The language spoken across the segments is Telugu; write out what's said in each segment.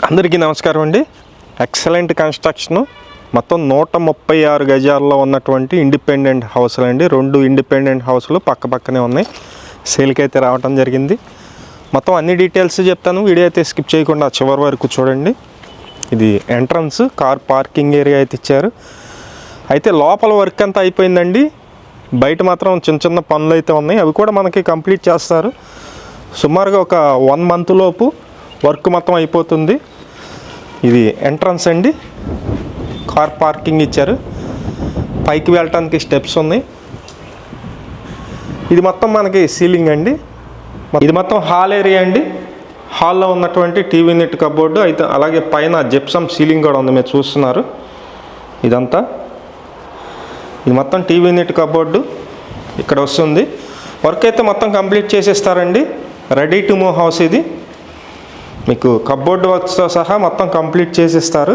అందరికీ నమస్కారం అండి. ఎక్సలెంట్ కన్స్ట్రక్షన్ మొత్తం 136 గజాల్లో ఉన్నటువంటి ఇండిపెండెంట్ హౌస్లు అండి. 2 ఇండిపెండెంట్ హౌస్లు పక్కనే ఉన్నాయి. సేల్కి అయితే రావడం జరిగింది. మొత్తం అన్ని డీటెయిల్స్ చెప్తాను. వీడియో అయితే స్కిప్ చేయకుండా చివరి వరకు చూడండి. ఇది ఎంట్రన్స్, కార్ పార్కింగ్ ఏరియా అయితే ఇచ్చారు. అయితే లోపల వర్క్ అంతా అయిపోయిందండి. బయట మాత్రం చిన్న పనులు అయితే ఉన్నాయి. అవి కూడా మనకి కంప్లీట్ చేస్తారు. సుమారుగా ఒక 1 మంత్ లోపు వర్క్ మొత్తం అయిపోతుంది. ఇది ఎంట్రన్స్ అండి. కార్ పార్కింగ్ ఇచ్చారు. పైకి వెళ్ళటానికి స్టెప్స్ ఉన్నాయి. ఇది మొత్తం మనకి సీలింగ్ అండి. ఇది మొత్తం హాల్ ఏరియా అండి. హాల్లో ఉన్నటువంటి టీవీ నెట్ కబోర్డు అయితే, అలాగే పైన జిప్సమ్ సీలింగ్ కూడా ఉంది, మీరు చూస్తున్నారు. ఇదంతా ఇది మొత్తం టీవీ నెట్ కబోర్డు ఇక్కడ వస్తుంది. వర్క్ అయితే మొత్తం కంప్లీట్ చేసేస్తారండి. Ready to move house. ఇది మీకు కబోర్డ్ వర్క్స్తో సహా మొత్తం కంప్లీట్ చేసేస్తారు.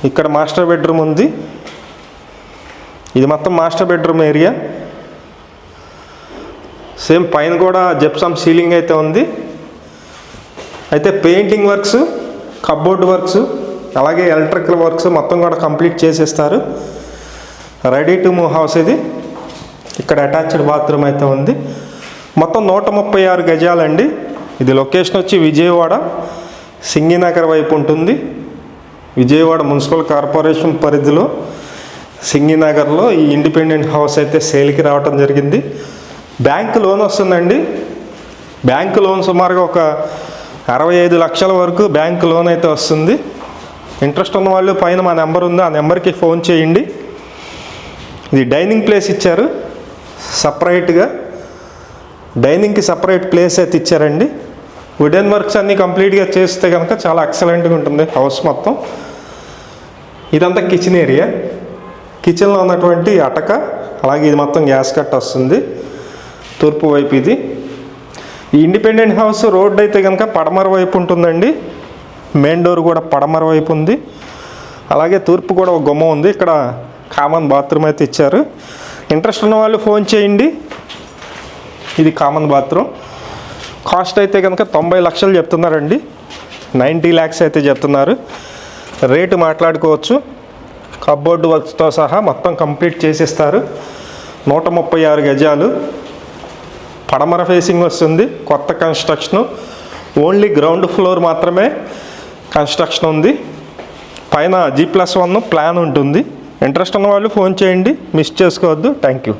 ఇక్కడ మాస్టర్ బెడ్రూమ్ ఉంది. ఇది మొత్తం మాస్టర్ బెడ్రూమ్ ఏరియా. సేమ్ పైన కూడా జిప్సమ్ సీలింగ్ అయితే ఉంది. అయితే పెయింటింగ్ వర్క్స్, కబోర్డ్ వర్క్స్, అలాగే ఎలక్ట్రికల్ వర్క్స్ మొత్తం కూడా కంప్లీట్ చేసేస్తారు. రెడీ టు మూవ్ హౌస్ ఇది. ఇక్కడ అటాచ్డ్ బాత్రూమ్ అయితే ఉంది. మొత్తం 136 గజాలండి. ఇది లొకేషన్ వచ్చి విజయవాడ సింగినగర్ వైపు ఉంటుంది. విజయవాడ మున్సిపల్ కార్పొరేషన్ పరిధిలో సింగినగర్లో ఈ ఇండిపెండెంట్ హౌస్ అయితే సేల్కి రావడం జరిగింది. బ్యాంక్ లోన్ వస్తుందండి. బ్యాంక్ లోన్ సుమారుగా ఒక 65 లక్షల వరకు బ్యాంక్ లోన్ అయితే వస్తుంది. ఇంట్రెస్ట్ ఉన్న వాళ్ళు పైన మా నెంబర్ ఉంది, ఆ నెంబర్కి ఫోన్ చేయండి. ఇది డైనింగ్ ప్లేస్ ఇచ్చారు. సపరేట్గా డైనింగ్కి సపరేట్ ప్లేస్ అయితే ఇచ్చారండి. వుడెన్ వర్క్స్ అన్నీ కంప్లీట్గా చేస్తే కనుక చాలా ఎక్సలెంట్గా ఉంటుంది హౌస్ మొత్తం. ఇదంతా కిచెన్ ఏరియా. కిచెన్లో ఉన్నటువంటి అటక, అలాగే ఇది మొత్తం గ్యాస్ కట్ వస్తుంది తూర్పు వైపు. ఇది ఈ ఇండిపెండెంట్ హౌస్ రోడ్ అయితే కనుక పడమర వైపు ఉంటుందండి. మెయిన్ డోర్ కూడా పడమర వైపు ఉంది. అలాగే తూర్పు కూడా ఒక గుమ్మం ఉంది. ఇక్కడ కామన్ బాత్రూమ్ అయితే ఇచ్చారు. ఇంట్రెస్ట్ ఉన్న వాళ్ళు ఫోన్ చేయండి. ఇది కామన్ బాత్రూమ్. కాస్ట్ అయితే కనుక 90 లక్షలు చెప్తున్నారండి. 90 lakhs అయితే చెప్తున్నారు. రేటు మాట్లాడుకోవచ్చు. కబోర్డ్ వర్క్స్తో సహా మొత్తం కంప్లీట్ చేసేస్తారు. 136 గజాలు. పడమర ఫేసింగ్ వస్తుంది. కొత్త కన్స్ట్రక్షను. ఓన్లీ గ్రౌండ్ ఫ్లోర్ మాత్రమే కన్స్ట్రక్షన్ ఉంది. పైన G+1 ప్లాన్ ఉంటుంది. ఇంట్రెస్ట్ ఉన్న వాళ్ళు ఫోన్ చేయండి. మిస్ చేసుకోవద్దు. Thank you.